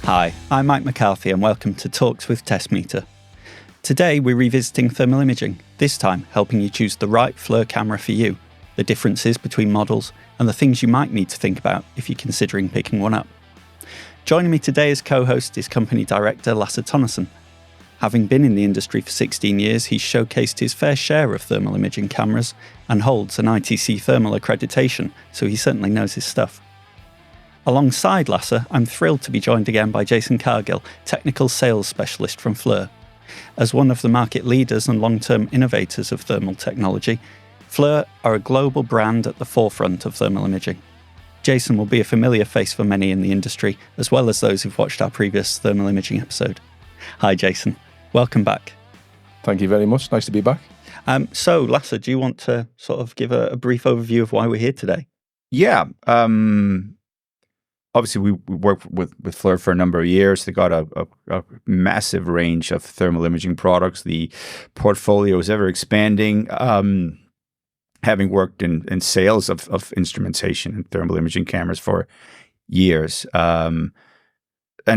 Hi, I'm Mike McCarthy and welcome to Talks with Testmeter. Today we're revisiting thermal imaging, this time helping you choose the right FLIR camera for you, the differences between models, and the things you might need to think about if you're considering picking one up. Joining me today as co-host is company director Lasse Tonnesen. Having been in the industry for 16 years, he's showcased his fair share of thermal imaging cameras and holds an ITC thermal accreditation, so he certainly knows his stuff. Alongside Lasse, I'm thrilled to be joined again by Jason Cargill, Technical Sales Specialist from FLIR. As one of the market leaders and long-term innovators of thermal technology, FLIR are a global brand at the forefront of thermal imaging. Jason will be a familiar face for many in the industry, as well as those who've watched our previous thermal imaging episode. Hi Jason, welcome back. Thank you very much, nice to be back. So Lasse, do you want to sort of give a brief overview of why we're here today? Yeah. Obviously, we worked with FLIR for a number of years. They got a massive range of thermal imaging products. The portfolio is ever expanding. Having worked in sales of instrumentation and thermal imaging cameras for years, and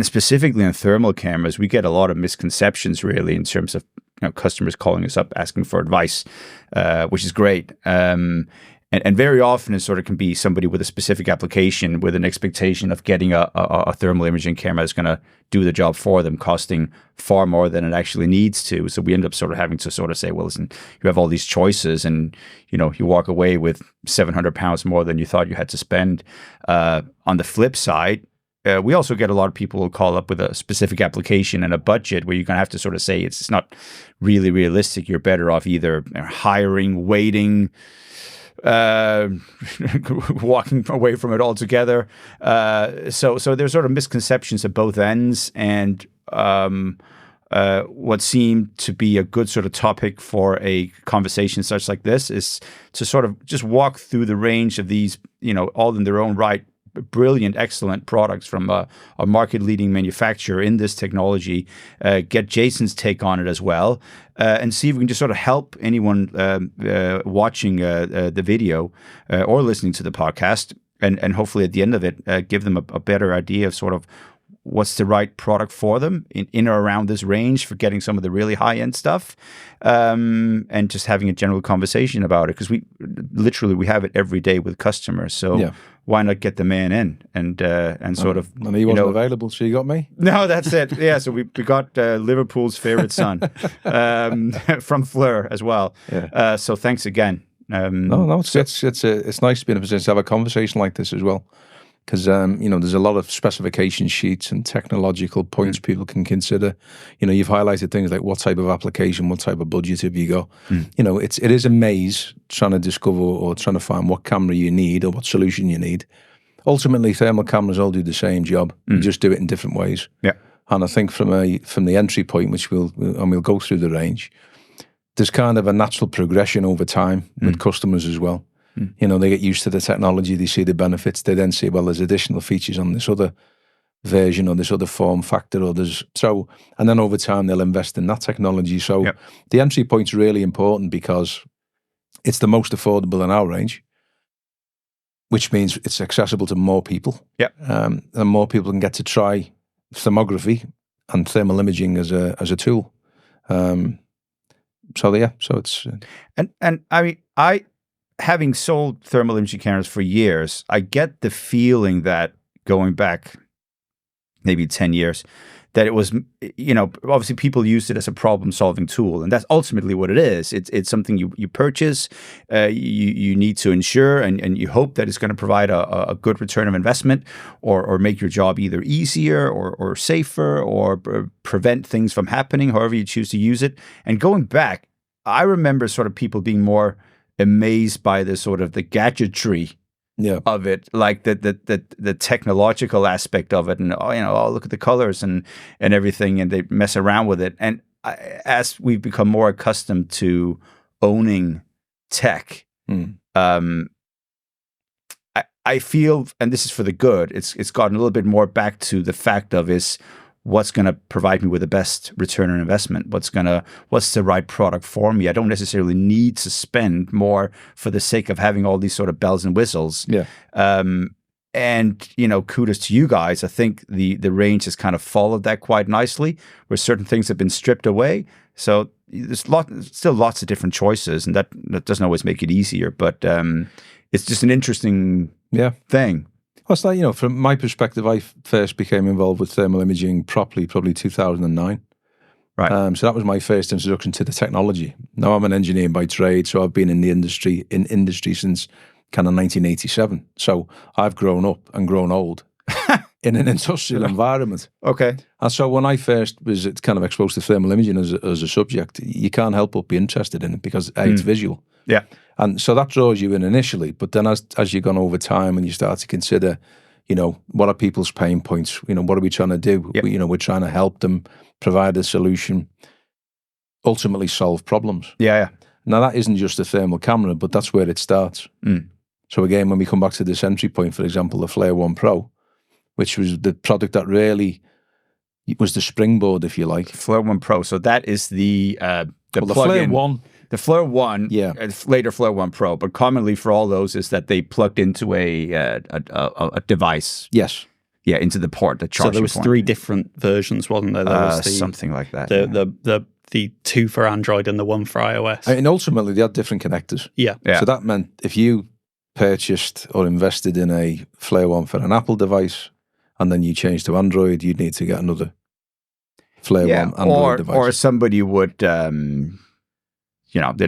specifically in thermal cameras, we get a lot of misconceptions really in terms of customers calling us up asking for advice, which is great. And very often it sort of can be somebody with a specific application with an expectation of getting a thermal imaging camera that's going to do the job for them, costing far more than it actually needs to. So we end up sort of having to sort of say, well, listen, you have all these choices and, you walk away with 700 pounds more than you thought you had to spend. On the flip side, we also get a lot of people who call up with a specific application and a budget where you're going to have to sort of say it's not really realistic. You're better off either hiring, waiting, walking away from it altogether. So there's sort of misconceptions at both ends, and what seemed to be a good sort of topic for a conversation such like this is to sort of just walk through the range of these, all in their own right, brilliant, excellent products from a market-leading manufacturer in this technology, get Jason's take on it as well, and see if we can just sort of help anyone watching the video or listening to the podcast, and hopefully at the end of it, give them a better idea of sort of what's the right product for them in or around this range for getting some of the really high-end stuff, and just having a general conversation about it, because we have it every day with customers. So why not get the man in and sort of... And he wasn't available, so you got me? No, that's it. Yeah, so we got Liverpool's favorite son from FLIR as well. Yeah. So thanks again. No, it's nice to be in a position to have a conversation like this as well. Because, there's a lot of specification sheets and technological points people can consider. You've highlighted things like what type of application, what type of budget have you got. It is a maze trying to discover or trying to find what camera you need or what solution you need. Ultimately, thermal cameras all do the same job. You just do it in different ways. Yeah. And I think from the entry point, which we'll go through the range, there's kind of a natural progression over time with customers as well. They get used to the technology, they see the benefits, they then see, well, there's additional features on this other version or this other form factor and then over time they'll invest in that technology. So the entry point's really important because it's the most affordable in our range, which means it's accessible to more people. And more people can get to try thermography and thermal imaging as a tool. So it's... And I mean, having sold thermal imaging cameras for years, I get the feeling that going back maybe 10 years, that it was, obviously people used it as a problem-solving tool, and that's ultimately what it is. It's something you purchase, you need to ensure, and you hope that it's going to provide a good return of investment, or make your job either easier or safer, or prevent things from happening, however you choose to use it. And going back, I remember sort of people being more amazed by the sort of the gadgetry of it, like the technological aspect of it, and look at the colors and everything, and they mess around with it. And as we've become more accustomed to owning tech, I feel, and this is for the good, it's gotten a little bit more back to the fact of what's going to provide me with the best return on investment? What's the right product for me? I don't necessarily need to spend more for the sake of having all these sort of bells and whistles. Yeah. And, kudos to you guys. I think the range has kind of followed that quite nicely, where certain things have been stripped away. So there's still lots of different choices, and that doesn't always make it easier. But it's just an interesting thing. Well, it's like, from my perspective, I first became involved with thermal imaging properly probably 2009. Right. So that was my first introduction to the technology. Now I'm an engineer by trade, so I've been in the industry since kind of 1987. So I've grown up and grown old in an industrial environment. Okay. And so when I first was kind of exposed to thermal imaging as a subject, you can't help but be interested in it because it's visual. Yeah. And so that draws you in initially, but then as you've gone over time and you start to consider, what are people's pain points? What are we trying to do? Yep. We're trying to help them provide a solution, ultimately solve problems. Yeah. Now that isn't just a thermal camera, but that's where it starts. So again, when we come back to this entry point, for example, the FLIR 1 Pro, which was the product that really was the springboard, if you like. FLIR 1 Pro. So that is the FLIR 1. The FLIR 1, yeah. Later FLIR 1 Pro, but commonly for all those is that they plugged into a device. Yes. Yeah, into the port, the charging So there was point. 3 different versions, wasn't there? There was something like that. The 2 for Android and the 1 for iOS. And ultimately, they had different connectors. Yeah. So that meant if you purchased or invested in a FLIR 1 for an Apple device, and then you changed to Android, you'd need to get another FLIR 1 Android device. Or somebody would, they'd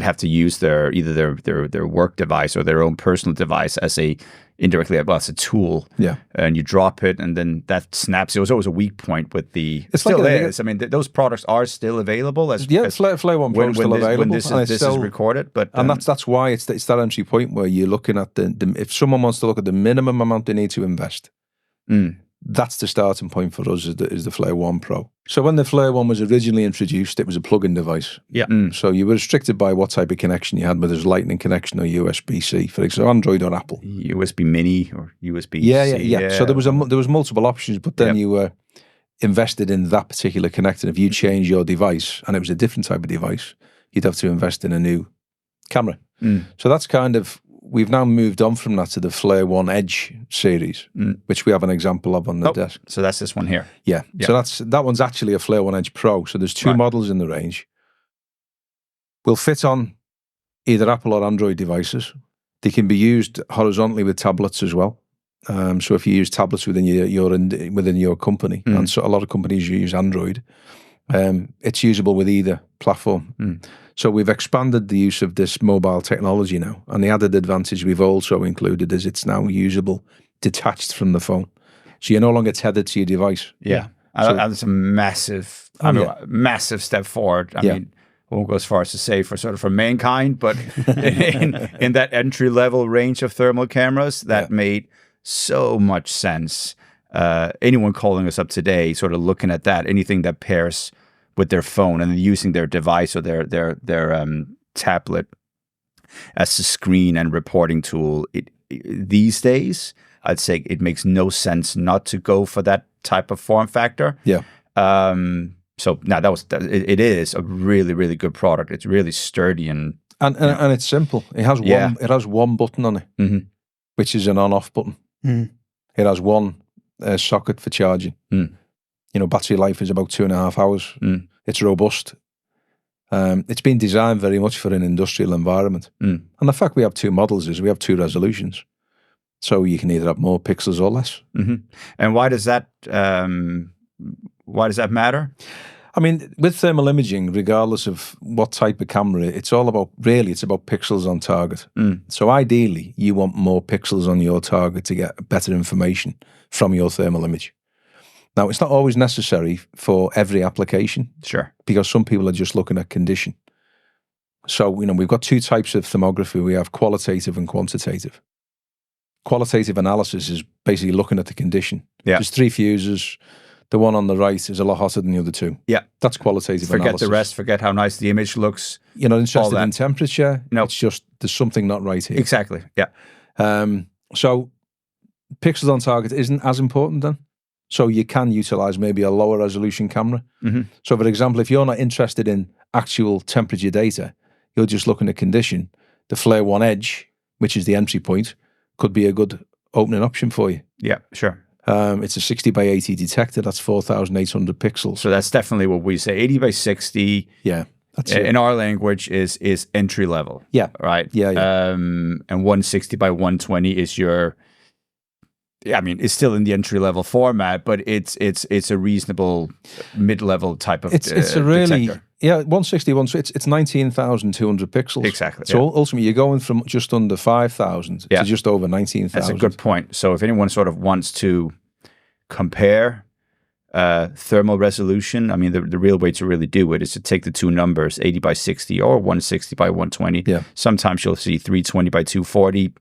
have to use either their work device or their own personal device as a tool. Yeah. And you drop it, and then that snaps. It was always a weak point with the. It still is. I mean, those products are still available. FLIR 1 Pro is still available when this is recorded. But and that's why it's that entry point where you're looking at the if someone wants to look at the minimum amount they need to invest. That's the starting point for us is the FLIR 1 Pro. So when the FLIR 1 was originally introduced, it was a plug-in device. Yeah. So you were restricted by what type of connection you had, whether it was Lightning connection or USB-C, for example, Android or Apple. USB Mini or USB-C. Yeah. So there was multiple options, but then you were invested in that particular connector. If you change your device and it was a different type of device, you'd have to invest in a new camera. So that's kind of. We've now moved on from that to the FLIR 1 Edge series, which we have an example of on the desk. So that's this one here. Yeah. So that one's actually a FLIR 1 Edge Pro. So there's 2 models in the range. Will fit on either Apple or Android devices. They can be used horizontally with tablets as well. So if you use tablets within your company, and so a lot of companies use Android, it's usable with either platform. So we've expanded the use of this mobile technology now, and the added advantage we've also included is it's now usable detached from the phone. So you're no longer tethered to your device. Yeah. That's a massive, massive step forward. I mean, I won't go as far as to say for mankind, but in that entry level range of thermal cameras, that made so much sense. Anyone calling us up today, sort of looking at that, anything that pairs with their phone and using their device or their tablet as a screen and reporting tool, these days, I'd say it makes no sense not to go for that type of form factor. Yeah. So now it is a really, really good product. It's really sturdy and it's simple. It has one button on it, which is an on-off button. It has one socket for charging. Battery life is about 2.5 hours. It's robust. It's been designed very much for an industrial environment. And the fact we have 2 models is we have 2 resolutions. So you can either have more pixels or less. And why does that matter? I mean, with thermal imaging, regardless of what type of camera, it's about pixels on target. So ideally, you want more pixels on your target to get better information from your thermal image. Now, it's not always necessary for every application. Sure. Because some people are just looking at condition. So, we've got 2 types of thermography. We have qualitative and quantitative. Qualitative analysis is basically looking at the condition. Yeah. There's 3 fuses. The one on the right is a lot hotter than the other 2. Yeah. That's qualitative analysis. Forget the rest. Forget how nice the image looks. You're not interested in temperature. No. It's just there's something not right here. Exactly. Yeah. So pixels on target isn't as important then. So you can utilize maybe a lower resolution camera. So for example, if you're not interested in actual temperature data, you're just looking at condition, the FLIR 1 Edge, which is the entry point, could be a good opening option for you. Yeah, sure. It's a 60 by 80 detector. That's 4,800 pixels. So that's definitely what we say. 80 by 60. Yeah. That's in our language is entry level. Yeah. Right. Yeah. And 160 by 120 is your. I mean, it's still in the entry level format, but it's a reasonable mid level type of. It's a really detector. 161. So it's 19,200 pixels. Exactly. So ultimately, you're going from just under 5,000 to just over 19,000. That's a good point. So if anyone sort of wants to compare thermal resolution, I mean, the real way to really do it is to take the two numbers, 80 by 60 or 160 by 120. Yeah. Sometimes you'll see 320 by 240.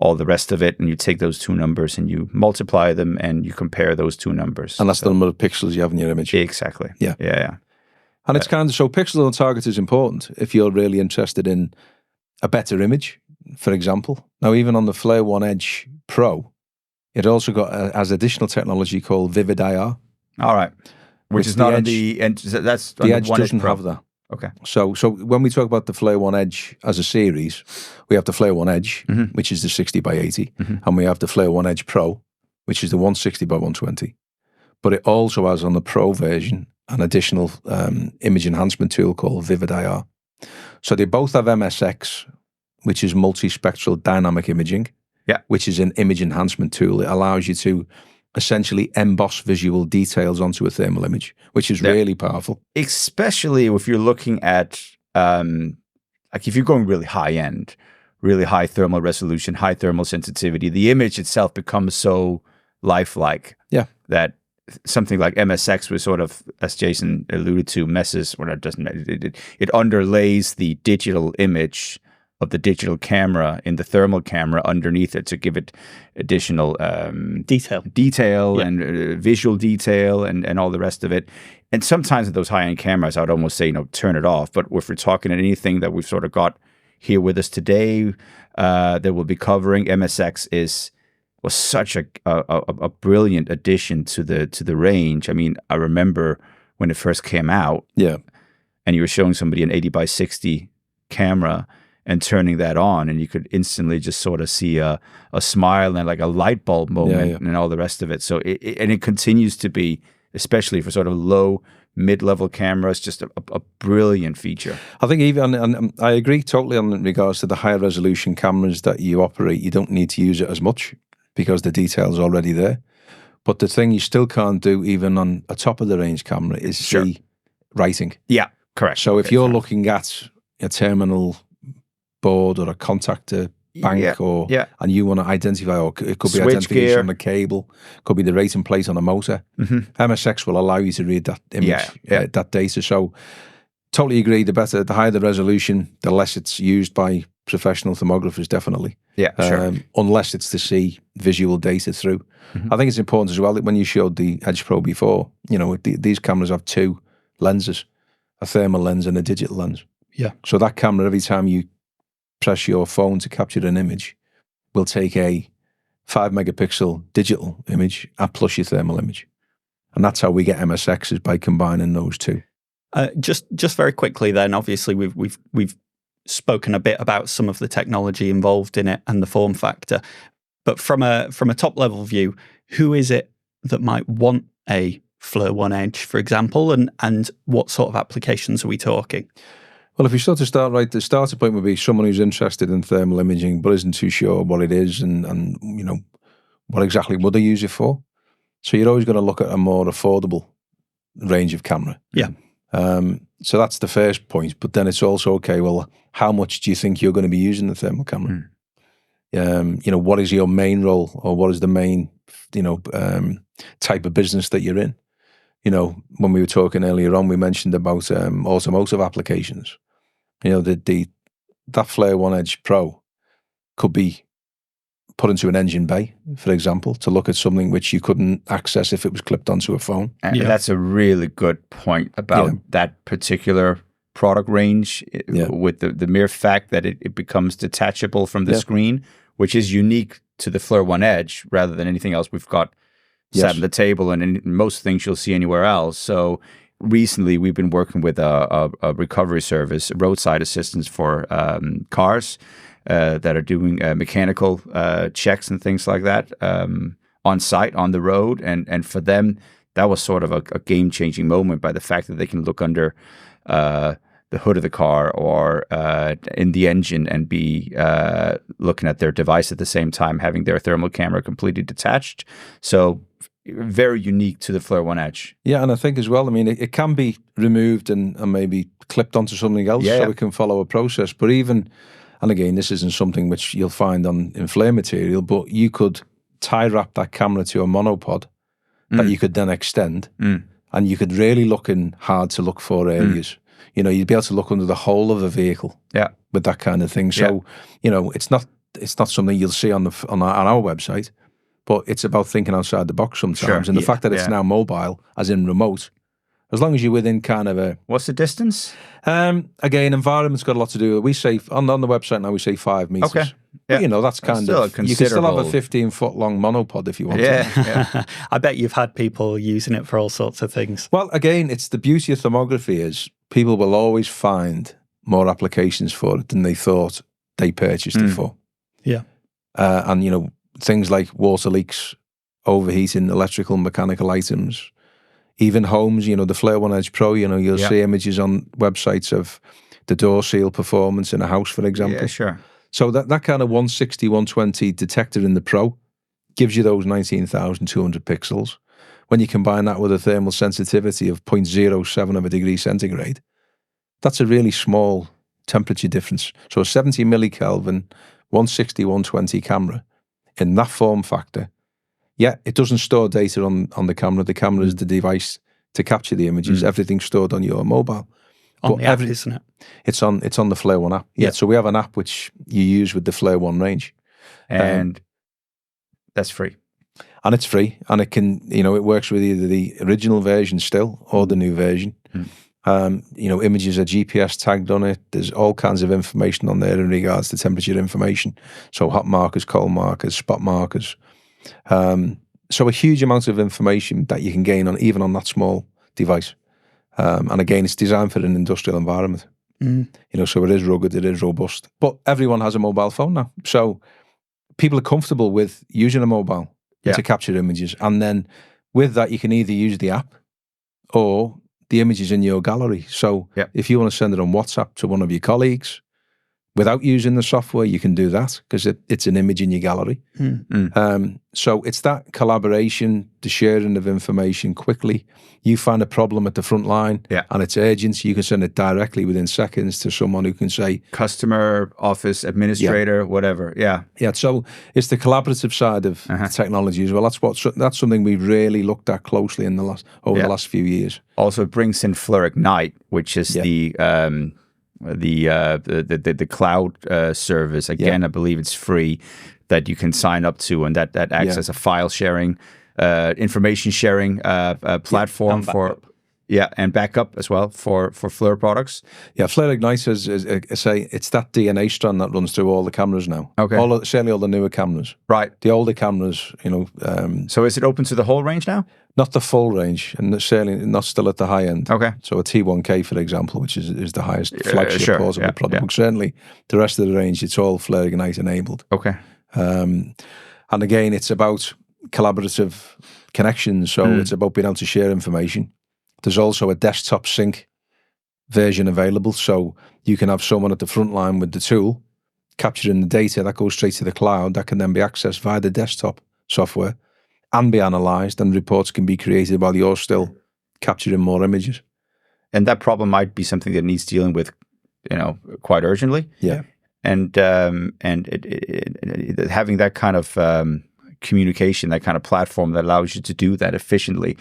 All the rest of it, and you take those two numbers and you multiply them and you compare those two numbers. And that's the number of pixels you have in your image. Exactly. Yeah. Yeah. And it's kind of, so pixels on target is important if you're really interested in a better image, for example. Now, even on the FLIR One Edge Pro, it also has additional technology called Vivid IR. All right. Which is not on the Edge. That's the Edge doesn't have that. Okay. So when we talk about the FLIR One Edge as a series, we have the FLIR One Edge, which is the 60 by 80, and we have the FLIR One Edge Pro, which is the 160 by 120. But it also has on the Pro version an additional image enhancement tool called Vivid IR. So they both have MSX, which is multispectral dynamic imaging, which is an image enhancement tool. It allows you to essentially emboss visual details onto a thermal image, which is really powerful. Especially if you're looking at, like if you're going really high end, really high thermal resolution, high thermal sensitivity, the image itself becomes so lifelike that something like MSX was sort of, as Jason alluded to, it underlays the digital image of the digital camera in the thermal camera underneath it to give it additional detail and visual detail and all the rest of it. And sometimes with those high-end cameras, I would almost say, turn it off. But if we're talking at anything that we've sort of got here with us today that we'll be covering, MSX was such a brilliant addition to the range. I mean, I remember when it first came out, and you were showing somebody an 80 by 60 camera and turning that on, and you could instantly just sort of see a smile and like a light bulb moment and all the rest of it. So it continues to be, especially for sort of low, mid-level cameras, just a brilliant feature. I think even, and I agree totally on in regards to the higher resolution cameras that you operate, you don't need to use it as much because the detail's already there. But the thing you still can't do even on a top of the range camera is see writing. Yeah, correct. So if you're looking at a terminal board or a contactor bank and you want to identify, or it could be identification on a cable, could be the rating plate on a motor, MSX will allow you to read that image, that data. So totally agree, the higher the resolution, the less it's used by professional thermographers, definitely. Yeah, sure. Unless it's to see visual data through. I think it's important as well that when you showed the Edge Pro before, these cameras have two lenses, a thermal lens and a digital lens. Yeah. So that camera, every time you press your phone to capture an image, will take a 5 megapixel digital image and plus your thermal image. And that's how we get MSX, is by combining those two. Just very quickly then, obviously we've spoken a bit about some of the technology involved in it and the form factor. But from a top level view, who is it that might want a FLIR One Edge, for example, and what sort of applications are we talking? Well, if we start right, the starter point would be someone who's interested in thermal imaging but isn't too sure what it is and what exactly would they use it for. So you're always going to look at a more affordable range of camera. Yeah. So that's the first point. But then it's also, okay, well, how much do you think you're going to be using the thermal camera? What is your main role, or what is the main, type of business that you're in? When we were talking earlier on, we mentioned about automotive applications. That FLIR One Edge Pro could be put into an engine bay, for example, to look at something which you couldn't access if it was clipped onto a phone. And that's a really good point about that particular product range, with the mere fact that it becomes detachable from the screen, which is unique to the FLIR One Edge rather than anything else we've got sat on the table and in most things you'll see anywhere else. So recently we've been working with a recovery service, roadside assistance for cars, that are doing mechanical checks and things like that on site, on the road. And for them, that was sort of a game-changing moment by the fact that they can look under the hood of the car or in the engine and be looking at their device at the same time, having their thermal camera completely detached. So very unique to the FLIR One Edge. Yeah, and I think as well, I mean, it can be removed and maybe clipped onto something else so it can follow a process. But even, and again, this isn't something which you'll find in FLIR material, but you could tie wrap that camera to a monopod that you could then extend, and you could really look in hard to look for areas. You know, you'd be able to look under the whole of a vehicle with that kind of thing. So, you know, it's not something you'll see on our website, but it's about thinking outside the box sometimes. And the fact that it's now mobile, as in remote, as long as you're within kind of a... What's the distance? Again, environment's got a lot to do with it. We say, on the website now, we say 5 meters. Okay. But, you know, that's kind of... You can still have a 15-foot long monopod if you want to. Yeah. I bet you've had people using it for all sorts of things. Well, again, it's the beauty of thermography is people will always find more applications for it than they thought they purchased it for. Yeah. And, you know, things like water leaks, overheating, electrical and mechanical items, even homes, you know, the FLIR One Edge Pro, you know, you'll see images on websites of the door seal performance in a house, for example. Yeah, sure. So that kind of 160, 120 detector in the Pro gives you those 19,200 pixels. When you combine that with a thermal sensitivity of 0.07 of a degree centigrade, that's a really small temperature difference. So a 70 millikelvin, 160, 120 camera in that form factor, it doesn't store data on the camera. The camera is the device to capture the images. Everything's stored on your mobile. On the app, isn't it? It's on the FLIR One app. Yeah, so we have an app which you use with the FLIR One range. And that's free. And it's free. And it can, you know, it works with either the original version still or the new version. You know, images are GPS tagged on it. There's all kinds of information on there in regards to temperature information. So hot markers, cold markers, spot markers. So a huge amount of information that you can gain even on that small device. And again, it's designed for an industrial environment. You know, so it is rugged, it is robust. But everyone has a mobile phone now. So people are comfortable with using a mobile to capture images. And then with that, you can either use the app or the images in your gallery. So if you want to send it on WhatsApp to one of your colleagues without using the software, you can do that because it's an image in your gallery. So it's that collaboration, the sharing of information quickly. You find a problem at the front line and it's urgent, so you can send it directly within seconds to someone who can say... Customer, office, administrator, whatever. Yeah, so it's the collaborative side of technology as well. That's something we've really looked at closely in the last few years. Also, it brings in FLIR Ignite, which is the cloud service. Again, I believe it's free, that you can sign up to, and that acts as a file sharing, information sharing platform and backup as well for FLIR products. Yeah, FLIR Ignite is it's that DNA strand that runs through all the cameras now. Okay, certainly all the newer cameras. Right, the older cameras, you know. So is it open to the whole range now? Not the full range, and certainly not still at the high end. Okay. So a T1K, for example, which is the highest flagship portable product. But certainly the rest of the range, it's all FLIR Ignite enabled. Okay. And again, it's about collaborative connections. So it's about being able to share information. There's also a desktop sync version available. So you can have someone at the front line with the tool capturing the data that goes straight to the cloud that can then be accessed via the desktop software and be analysed, and reports can be created while you're still capturing more images. And that problem might be something that needs dealing with, you know, quite urgently. Yeah. And having that kind of communication, that kind of platform that allows you to do that efficiently,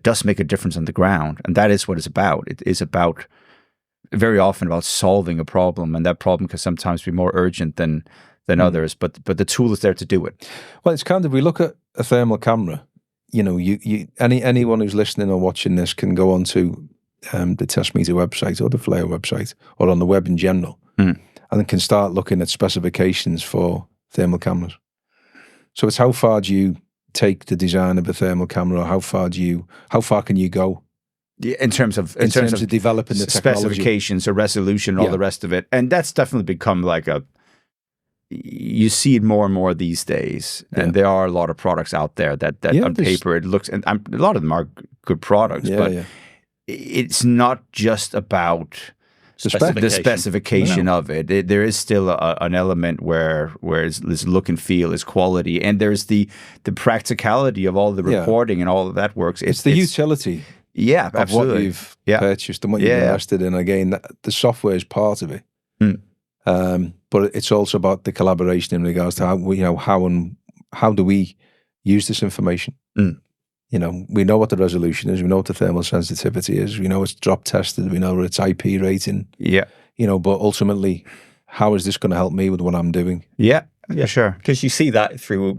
does make a difference on the ground. And that is what it's about. It is about, very often, about solving a problem, and that problem can sometimes be more urgent than others. But the tool is there to do it. Well, it's kind of, we look at a thermal camera. You know, anyone who's listening or watching this can go onto the Testmeter website or the FLIR website or on the web in general, and can start looking at specifications for thermal cameras. So it's how far do you take the design of a thermal camera, or how far can you go? In terms of developing the technology, specifications or resolution and all the rest of it. And that's definitely become like a you see it more and more these days, and there are a lot of products out there that on paper it looks, and a lot of them are good products, but it's not just about the specification of it. There is still an element where this look and feel is quality, and there's the practicality of all the reporting and all of that works. It's the utility. Yeah, of absolutely. What you've purchased and what you've invested in. Again, the software is part of it, but it's also about the collaboration in regards to how do we use this information. We know what the resolution is, we know what the thermal sensitivity is, we know it's drop tested, we know its IP rating. But ultimately, how is this going to help me with what I'm doing? Yeah, sure. Because you see that through,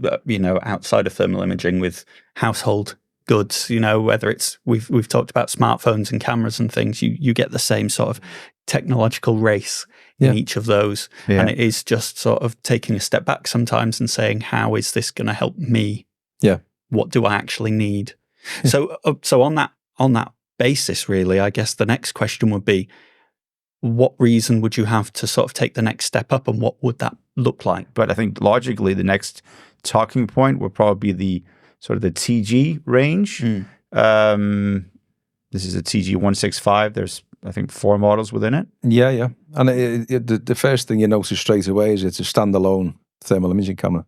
outside of thermal imaging with household goods, whether it's, we've talked about smartphones and cameras and things, you get the same sort of technological race in each of those. And it is just sort of taking a step back sometimes and saying, how is this going to help me? What do I actually need? So on that basis, really, I guess the next question would be, what reason would you have to sort of take the next step up, and what would that look like? But I think logically, the next talking point would probably be the sort of the TG range. This is a TG 165. There's, I think, 4 models within it. Yeah. And the first thing you notice straight away is it's a standalone thermal imaging camera.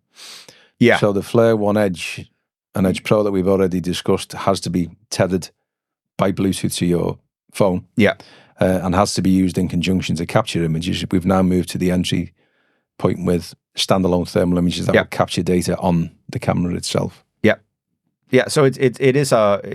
Yeah. So the FLIR One Edge and Edge Pro that we've already discussed has to be tethered by Bluetooth to your phone. Yeah. And has to be used in conjunction to capture images. We've now moved to the entry point with standalone thermal images that will capture data on the camera itself. Yeah, so it is I'd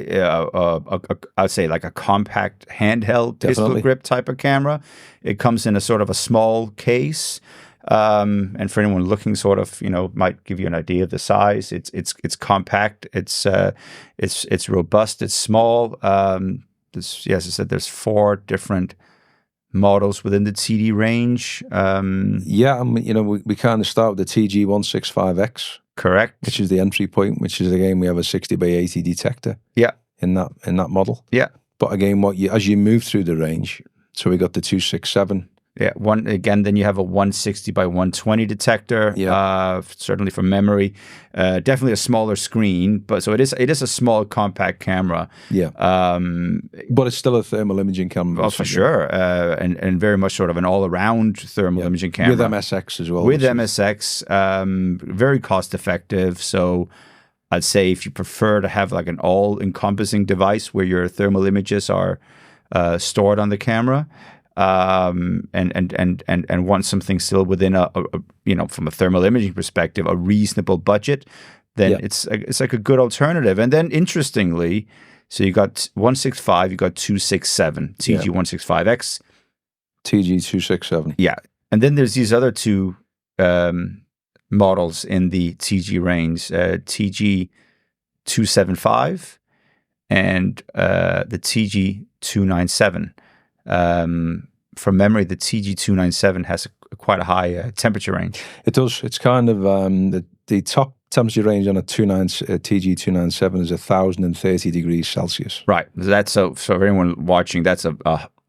say like a compact handheld pistol grip type of camera. It comes in a sort of a small case, and for anyone looking, sort of, might give you an idea of the size. It's compact. It's robust. It's small. As I said, there's 4 different models within the TD range. We kind of start with the TG 165X. Correct. Which is the entry point, which is, again, we have a 60 by 80 detector. In that model. But again, as you move through the range, so we got the 267. Then you have a 160 by 120 detector. Certainly from memory. Definitely a smaller screen, but so it is a small compact camera. But it's still a thermal imaging camera. Oh, for sure. And very much sort of an all-around thermal imaging camera. With MSX as well. With MSX, very cost effective. So I'd say if you prefer to have like an all-encompassing device where your thermal images are stored on the camera, and want something still within a from a thermal imaging perspective, a reasonable budget, then it's like a good alternative. And then interestingly, so you got 165, you got 267, TG 165X, TG 267. And then there's these other 2 models in the TG range, TG 275 and the TG 297. From memory, the TG297 has quite a high temperature range. It does. It's kind of the top temperature range on a TG297 is 1,030 degrees Celsius. Right. That's so for anyone watching, that's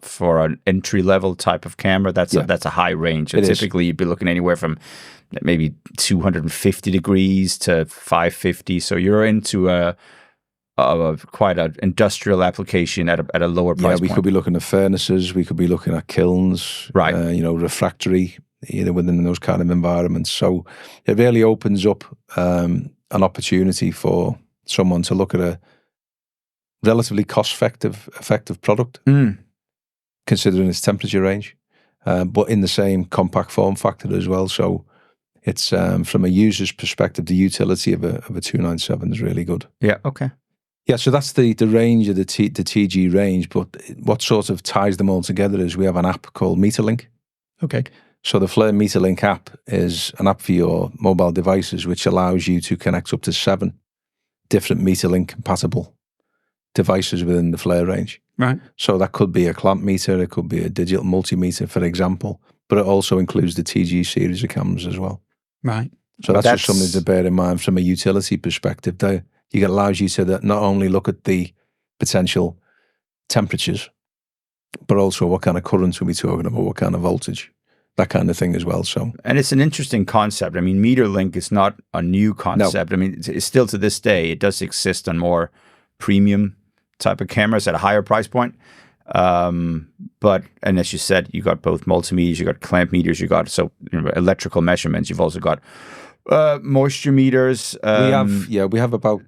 for an entry level type of camera. That's a high range. So typically, you'd be looking anywhere from maybe 250 degrees to 550. So you're into quite an industrial application at a lower price point. Could be looking at furnaces, we could be looking at kilns, refractory, within those kind of environments. So it really opens up an opportunity for someone to look at a relatively effective product, considering its temperature range, but in the same compact form factor as well. So it's from a user's perspective, the utility of a 297 is really good. Yeah, so that's the range of the TG range, but what sort of ties them all together is we have an app called MeterLink. Okay. So the FLIR MeterLink app is an app for your mobile devices, which allows you to connect up to 7 different MeterLink compatible devices within the FLIR range. Right. So that could be a clamp meter, it could be a digital multimeter, for example, but it also includes the TG series of cameras as well. Right. So that's just something to bear in mind from a utility perspective. It allows you to not only look at the potential temperatures, but also what kind of current are we talking about, what kind of voltage. that kind of thing as well. So, and it's an interesting concept. I mean, meter link is not a new concept. No. I mean, it's still to this day, it does exist on more premium type of cameras at a higher price point. But, and as you said, you got both multimeters, you got clamp meters, you got electrical measurements. You've also got moisture meters. We have about,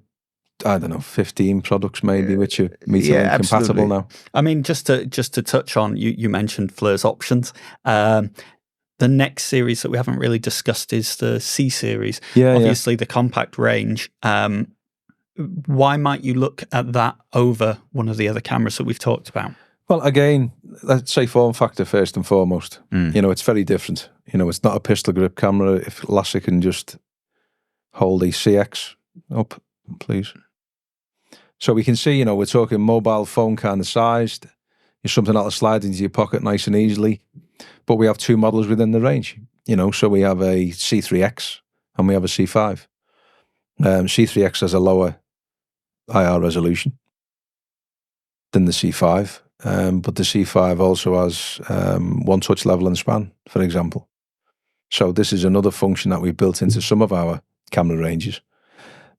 I don't know, 15 products maybe which are meter link compatible now. I mean, just to touch on, you mentioned FLIR's options. The next series that we haven't really discussed is the C series. Obviously, the compact range. Why might you look at that over one of the other cameras that we've talked about? Well, again, let's say form factor first and foremost. It's very different. It's not a pistol grip camera. If Lasse can just hold the CX up, please. So we can see, we're talking mobile phone kind of sized. It's something that'll slide into your pocket nice and easily. But we have two models within the range. So we have a C3X and we have a C5. C3X has a lower IR resolution than the C5. But the C5 also has one touch level and span, for example. So this is another function that we've built into some of our camera ranges,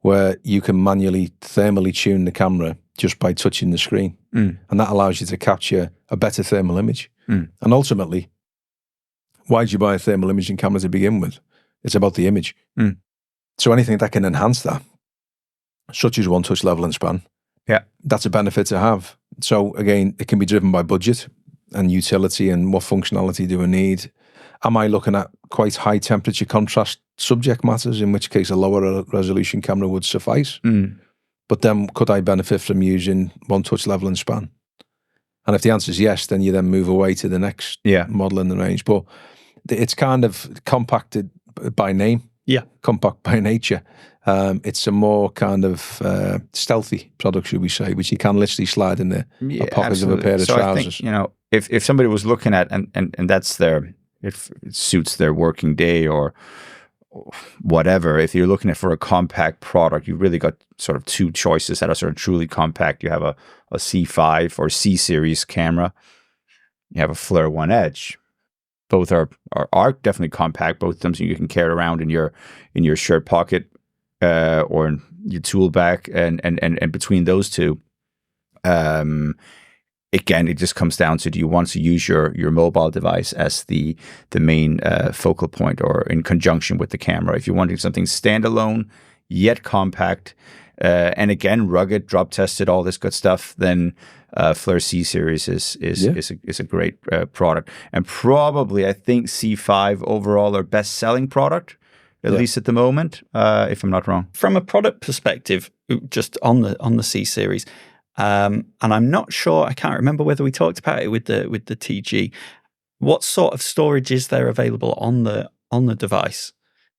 where you can manually thermally tune the camera just by touching the screen. And that allows you to capture a better thermal image. And ultimately, why did you buy a thermal imaging camera to begin with? It's about the image. So anything that can enhance that, such as one touch level and span, that's a benefit to have. So again, it can be driven by budget and utility and what functionality do we need. Am I looking at quite high temperature contrast subject matters, in which case a lower resolution camera would suffice? But then could I benefit from using one touch level and span? And if the answer is yes, then you then move away to the next model in the range. But it's kind of compacted by name, compact by nature. It's a more kind of stealthy product, should we say, which you can literally slide in the pockets of a pair of trousers. I think, if somebody was looking at and that's if it suits their working day or whatever, if you're looking at for a compact product, you've really got sort of two choices that are sort of truly compact. You have a C5 or C series camera. You have a FLIR One Edge. Both are definitely compact. Both of them so you can carry around in your shirt pocket or in your tool bag, and between those two, again, it just comes down to, do you want to use your mobile device as the main focal point or in conjunction with the camera? If you're wanting something standalone yet compact, and again, rugged, drop tested, all this good stuff, then FLIR C series is a great product. And probably, I think C5 overall our best selling product, at least at the moment, if I'm not wrong. From a product perspective, just on the C series, and I'm not sure, I can't remember whether we talked about it with the TG. What sort of storage is there available on the device?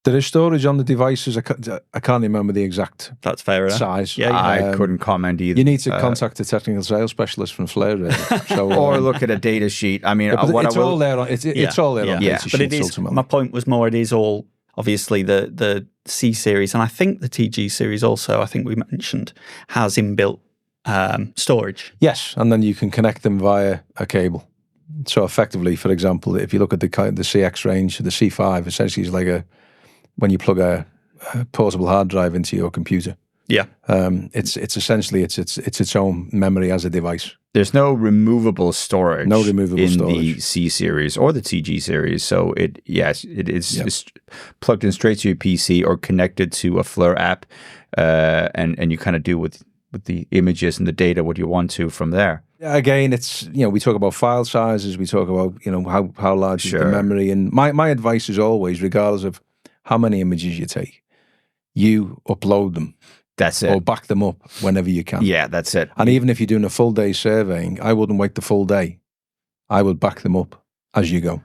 There is storage on the devices. I can't remember the exact That's fair enough. size. I couldn't comment either. You need to contact a technical sales specialist from FLIR, really. So, or look at a data sheet. I mean, it's all there on data but sheets, ultimately. My point was more, it is all obviously the C series, and I think the TG series also, I think we mentioned, has inbuilt storage. Yes, and then you can connect them via a cable. So effectively, for example, if you look at the CX range, the C5 essentially is like when you plug a portable hard drive into your computer. It's essentially its own memory as a device. There's no removable storage. In the C series or the TG series. So it's plugged in straight to your PC or connected to a FLIR app, and you kind of do with the images and the data what you want to from there. Again, it's we talk about file sizes, we talk about how large is the memory, and my advice is always, regardless of how many images you take, you upload them. That's it. Or back them up whenever you can. Yeah, that's it. And even if you're doing a full day surveying, I wouldn't wait the full day. I would back them up as you go.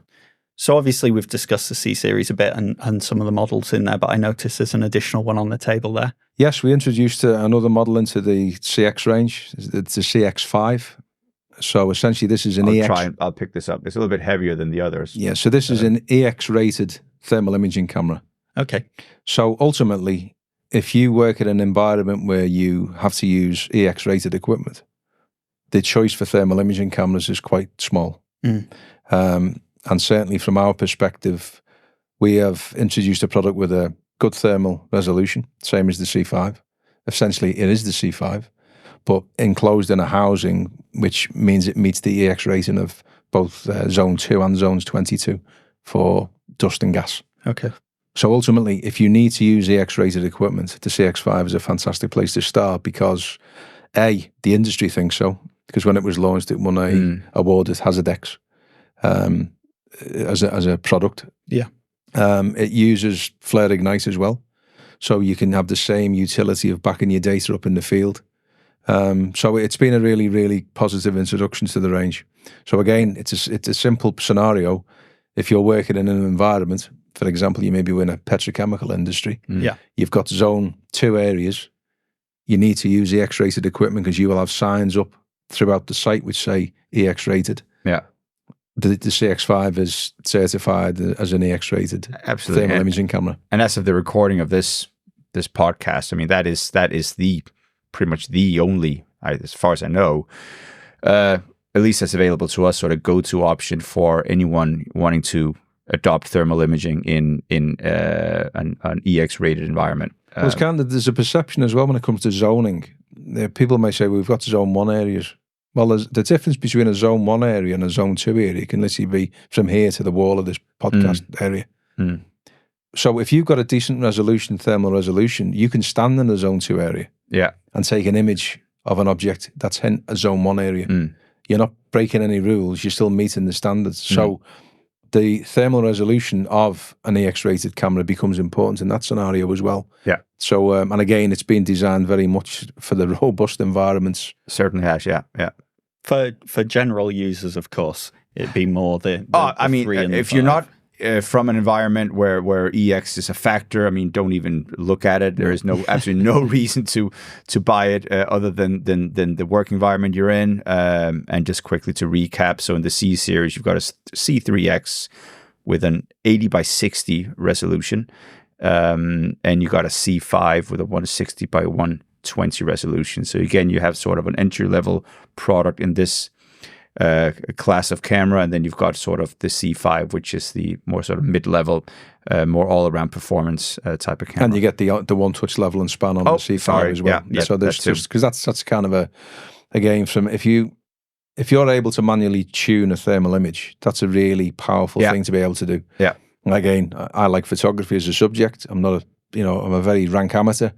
So obviously we've discussed the C series a bit and some of the models in there, but I noticed there's an additional one on the table there. Yes, we introduced another model into the CX range. It's the CX5. So essentially this is an I'll pick this up. It's a little bit heavier than the others. Yeah, so this is an EX-rated thermal imaging camera. Okay. So ultimately, if you work in an environment where you have to use EX-rated equipment, the choice for thermal imaging cameras is quite small. And And certainly from our perspective, we have introduced a product with a good thermal resolution, same as the C5. Essentially, it is the C5, but enclosed in a housing, which means it meets the EX rating of both Zone 2 and Zones 22 for dust and gas. Okay. So ultimately, if you need to use EX-rated equipment, the CX5 is a fantastic place to start because, A, the industry thinks so, because when it was launched, it won a award at HazardX as a product. Yeah. It uses FLIR Ignite as well, so you can have the same utility of backing your data up in the field. So it's been a really, really positive introduction to the range. So again, it's a simple scenario. If you're working in an environment, for example, you may be in a petrochemical industry. Yeah. You've got Zone 2 areas. You need to use EX-rated equipment because you will have signs up throughout the site which say EX-rated. Yeah. The CX5 is certified as an EX-rated thermal imaging camera. And as of the recording of this podcast, I mean, that is the pretty much the only, as far as I know, at least that's available to us, sort of go-to option for anyone wanting to adopt thermal imaging in an EX-rated environment. Well, it's kind of, there's a perception as well when it comes to zoning. People may say, well, we've got Zone 1 areas. Well, there's the difference between a Zone 1 area and a Zone 2 area can literally be from here to the wall of this podcast area. So if you've got a decent resolution, thermal resolution, you can stand in a Zone 2 area and take an image of an object that's in a Zone 1 area. You're not breaking any rules. You're still meeting the standards. So the thermal resolution of an EX-rated camera becomes important in that scenario as well. Yeah. So, and again, it's been designed very much for the robust environments. Certainly has, yeah. For general users, of course, it'd be more the I mean, if you're not from an environment where EX is a factor, I mean, don't even look at it. There is absolutely no reason to buy it other than the work environment you're in. And just quickly to recap, so in the C series, you've got a C3X with an 80 by 60 resolution, and you got a C5 with a 160 by 120 resolution. So again, you have sort of an entry-level product in this class of camera, and then you've got sort of the C5, which is the more sort of mid-level, more all-around performance type of camera. And you get the one-touch level and span on the C5 as well. Yeah, so there's just because that's kind of again from if you're able to manually tune a thermal image, that's a really powerful thing to be able to do. Yeah. Again, I like photography as a subject. I'm a very rank amateur,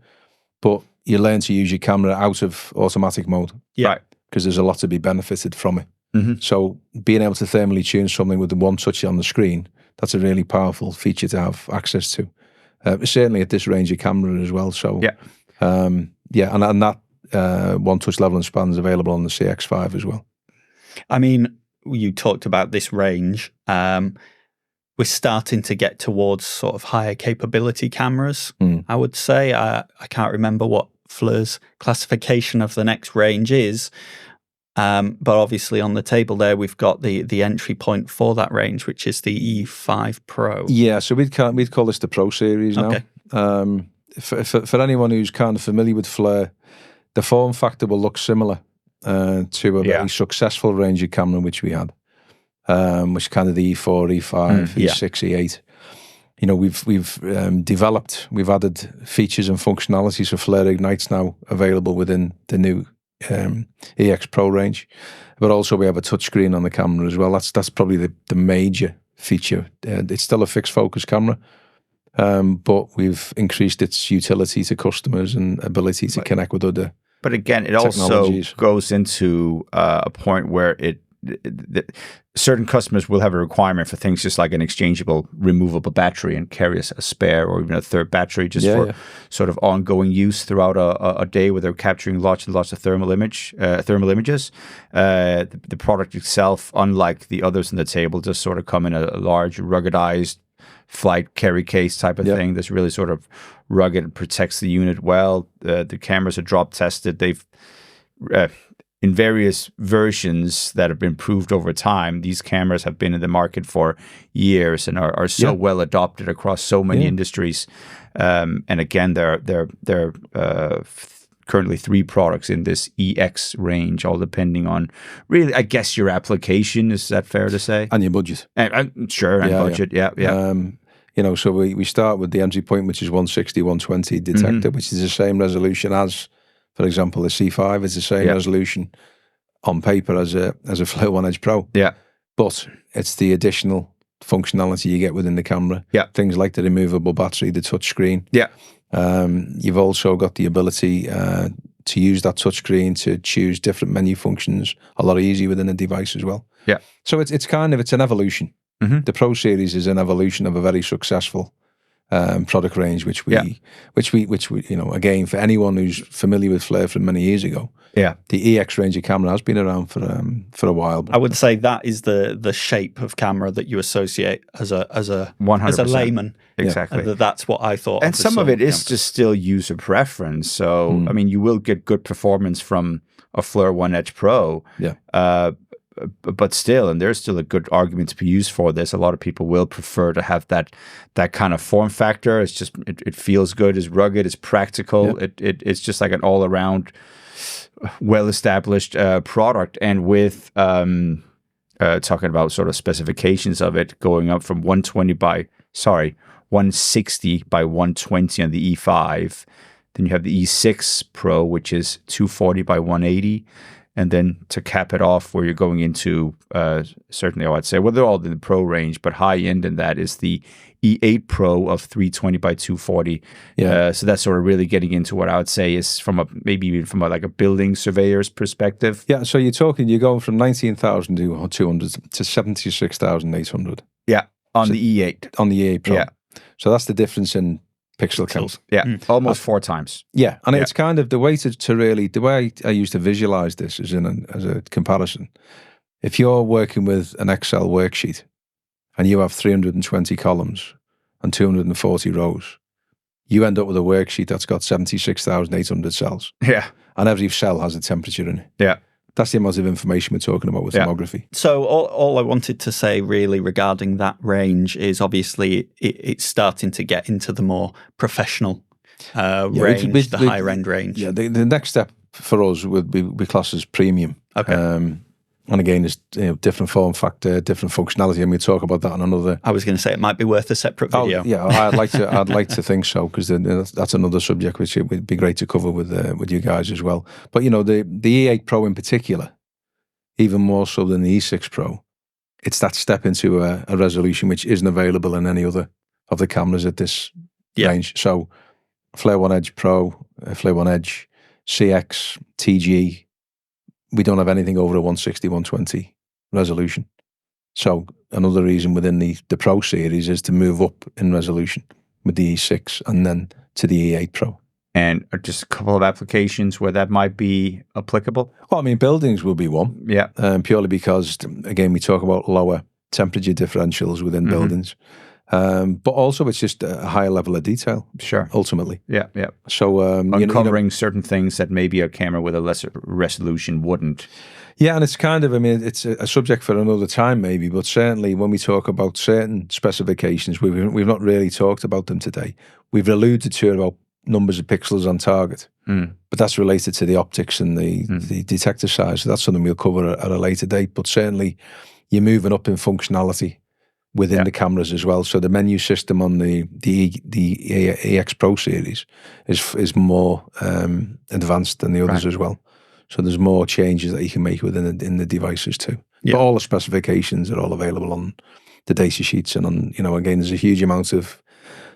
but you learn to use your camera out of automatic mode. Yeah. Right. Because there's a lot to be benefited from it. So being able to thermally tune something with the one touch on the screen, that's a really powerful feature to have access to. Certainly at this range of camera as well. So and that one touch level and span is available on the CX5 as well. I mean, you talked about this range. We're starting to get towards sort of higher capability cameras, I would say. I can't remember what FLIR's classification of the next range is. But obviously on the table there, we've got the entry point for that range, which is the E5 Pro. Yeah, so we'd call this the Pro series now. Okay. For anyone who's kind of familiar with FLIR, the form factor will look similar to a very successful range of camera which we had, which is kind of the E4, E5, E6, E8. You know, we've added features and functionalities for FLIR Ignites now available within the new EX Pro range, but also we have a touchscreen on the camera as well. That's probably the major feature. It's still a fixed focus camera, but we've increased its utility to customers and ability to connect with other. But again, it also goes into a point where certain customers will have a requirement for things just like an exchangeable, removable battery and carry a spare or even a third battery just for sort of ongoing use throughout a day where they're capturing lots and lots of thermal images. The product itself, unlike the others on the table, just sort of come in a large, ruggedized flight carry case type of thing that's really sort of rugged and protects the unit well. The cameras are drop tested. They've in various versions that have been improved over time, these cameras have been in the market for years and are so well adopted across so many industries. And again, they're currently 3 products in this EX range, all depending on really, I guess, your application. Is that fair to say? And your budget. Sure, and budget. Yeah. So we start with the entry point, which is 160, 120 detector, which is the same resolution as, for example, the C5 is the same resolution on paper as a FLIR One Edge Pro. Yeah. But it's the additional functionality you get within the camera. Yeah. Things like the removable battery, the touch screen. Yeah. You've also got the ability to use that touch screen to choose different menu functions a lot easier within the device as well. Yeah. So it's an evolution. The Pro Series is an evolution of a very successful product range, which we, again, for anyone who's familiar with FLIR from many years ago, the EX range of camera has been around for a while. I would say that is the shape of camera that you associate as a 100%. layman. Exactly. That's what I thought. And some of it is just still user preference. So I mean, you will get good performance from a FLIR One Edge Pro. Yeah. But still, and there's still a good argument to be used for this. A lot of people will prefer to have that kind of form factor. It's just it feels good, it's rugged, it's practical. Yeah. It's just like an all around, well established product. And with talking about sort of specifications of it, going up from 160 by 120 on the E5. Then you have the E6 Pro, which is 240 by 180. And then to cap it off, where you're going into, certainly I would say, well, they're all in the Pro range, but high end in that is the E8 Pro of 320 by 240. Yeah. So that's sort of really getting into what I would say is maybe even from a building surveyor's perspective. Yeah. So you're going from 19,200 to 76,800. Yeah. On the E8. On the E8 Pro. Yeah. So that's the difference in pixel count. Yeah, almost 4 times. Yeah, and it's kind of the way I used to visualize this is as a comparison. If you're working with an Excel worksheet and you have 320 columns and 240 rows, you end up with a worksheet that's got 76,800 cells. Yeah. And every cell has a temperature in it. Yeah. That's the amount of information we're talking about with thermography. So all I wanted to say really regarding that range is obviously it's starting to get into the more professional range, the higher end range. Yeah, the next step for us would be classed as premium. Okay. And again, it's different form factor, different functionality, and we'll talk about that on another. I was going to say it might be worth a separate video. Oh, yeah, I'd like to think so, because that's another subject which it would be great to cover with you guys as well. But the E8 Pro in particular, even more so than the E6 Pro, it's that step into a resolution which isn't available in any other of the cameras at this range. So, FLIR One Edge Pro, FLIR One Edge, CX, TG. We don't have anything over a 160, 120 resolution. So another reason within the Pro series is to move up in resolution with the E6 and then to the E8 Pro. And just a couple of applications where that might be applicable? Well, I mean, buildings will be one. Yeah. Purely because, again, we talk about lower temperature differentials within buildings. But also it's just a higher level of detail. Sure. Ultimately. Yeah, yeah. So uncovering certain things that maybe a camera with a lesser resolution wouldn't. Yeah, and it's kind of, it's a subject for another time maybe, but certainly when we talk about certain specifications, we've not really talked about them today. We've alluded to about numbers of pixels on target, but that's related to the optics and the detector size. So that's something we'll cover at a later date, but certainly you're moving up in functionality within the cameras as well. So the menu system on the EX Pro series is more advanced than the others as well. So there's more changes that you can make in the devices too. Yeah. But all the specifications are all available on the data sheets, and on again, there's a huge amount of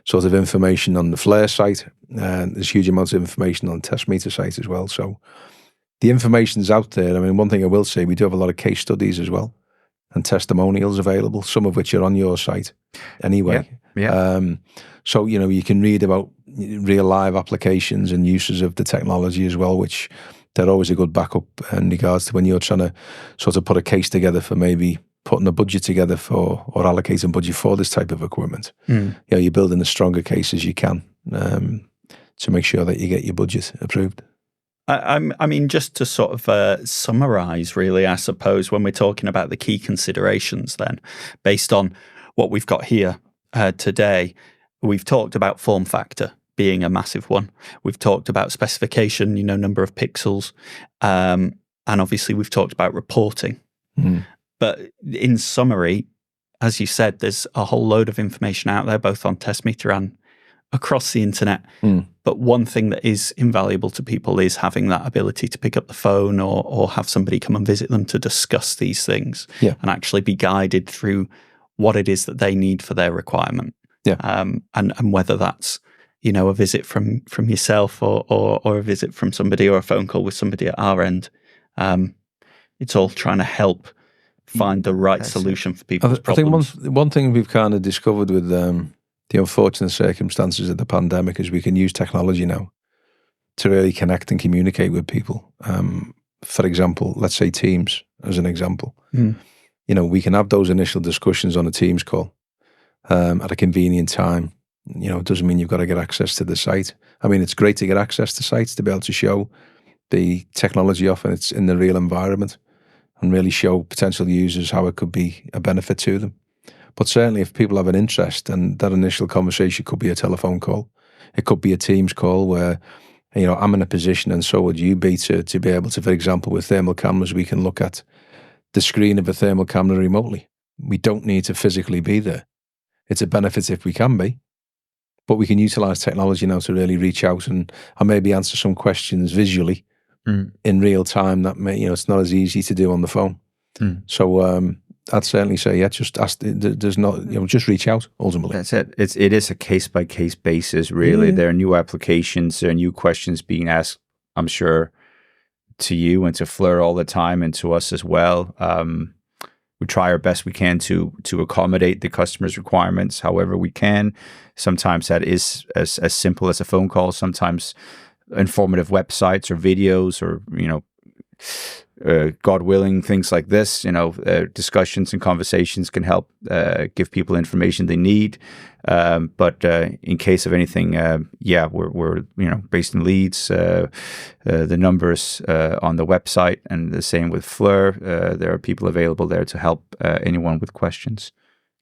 sort of information on the FLIR site, and there's huge amounts of information on the test meter site as well. So the information's out there. I mean, one thing I will say, we do have a lot of case studies as well and testimonials available, some of which are on your site anyway. Yeah. So, you can read about real live applications and uses of the technology as well, which they're always a good backup in regards to when you're trying to sort of put a case together for maybe putting a budget together for, or allocating budget for this type of equipment. You're building as strong a case as you can to make sure that you get your budget approved. I mean, just to sort of summarize, really, I suppose, when we're talking about the key considerations then, based on what we've got here today, we've talked about form factor. being a massive one. We've talked about specification, number of pixels, and obviously we've talked about reporting. But in summary, as you said, there's a whole load of information out there, both on Testmeter and across the internet. But one thing that is invaluable to people is having that ability to pick up the phone or have somebody come and visit them to discuss these things and actually be guided through what it is that they need for their requirement. And whether that's, a visit from yourself or a visit from somebody or a phone call with somebody at our end. It's all trying to help find the right solution for people's problems. I think one thing we've kind of discovered with the unfortunate circumstances of the pandemic is we can use technology now to really connect and communicate with people. For example, let's say Teams as an example. We can have those initial discussions on a Teams call at a convenient time. It doesn't mean you've got to get access to the site. I mean, it's great to get access to sites to be able to show the technology off and it's in the real environment and really show potential users how it could be a benefit to them. But certainly if people have an interest, and that initial conversation could be a telephone call, it could be a Teams call where, I'm in a position and so would you be to be able to, for example, with thermal cameras, we can look at the screen of a thermal camera remotely. We don't need to physically be there. It's a benefit if we can be, but we can utilize technology now to really reach out and maybe answer some questions visually in real time that may, it's not as easy to do on the phone. So, I'd certainly say, just ask. There's not, just reach out. Ultimately, that's it. It is a case by case basis. Really, there are new applications, there are new questions being asked. I'm sure to you and to FLIR all the time, and to us as well. We try our best we can to accommodate the customer's requirements, however we can. Sometimes that is as simple as a phone call. Sometimes informative websites or videos, or God willing, things like this, discussions and conversations can help give people information they need. But in case of anything, we're based in Leeds. The numbers on the website, and the same with FLIR. There are people available there to help anyone with questions.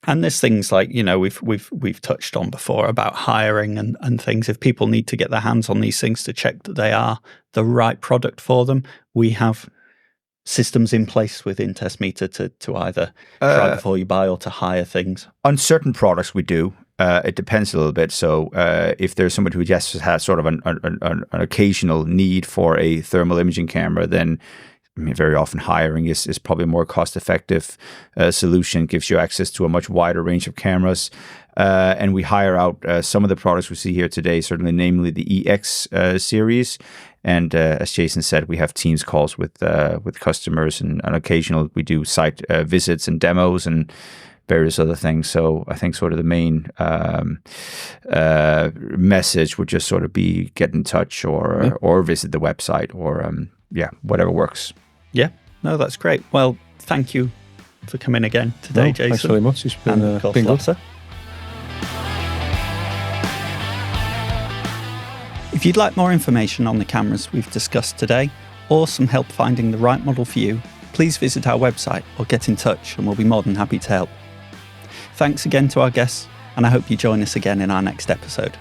And there's things like, we've touched on before about hiring and things. If people need to get their hands on these things to check that they are the right product for them, we have systems in place within Testmeter to either try before you buy or to hire things. On certain products we do. It depends a little bit. So if there's somebody who just has sort of an occasional need for a thermal imaging camera, then very often hiring is probably a more cost-effective solution, gives you access to a much wider range of cameras. And we hire out some of the products we see here today, certainly namely the EX series. And as Jason said, we have Teams calls with customers, and on occasional we do site visits and demos and various other things. So I think sort of the main message would just sort of be get in touch or visit the website or whatever works. Yeah, no, that's great. Well, thank you for coming again today, Jason. Thanks very much. It's been, and of course, been good. Lasse. If you'd like more information on the cameras we've discussed today, or some help finding the right model for you, please visit our website or get in touch and we'll be more than happy to help. Thanks again to our guests, and I hope you join us again in our next episode.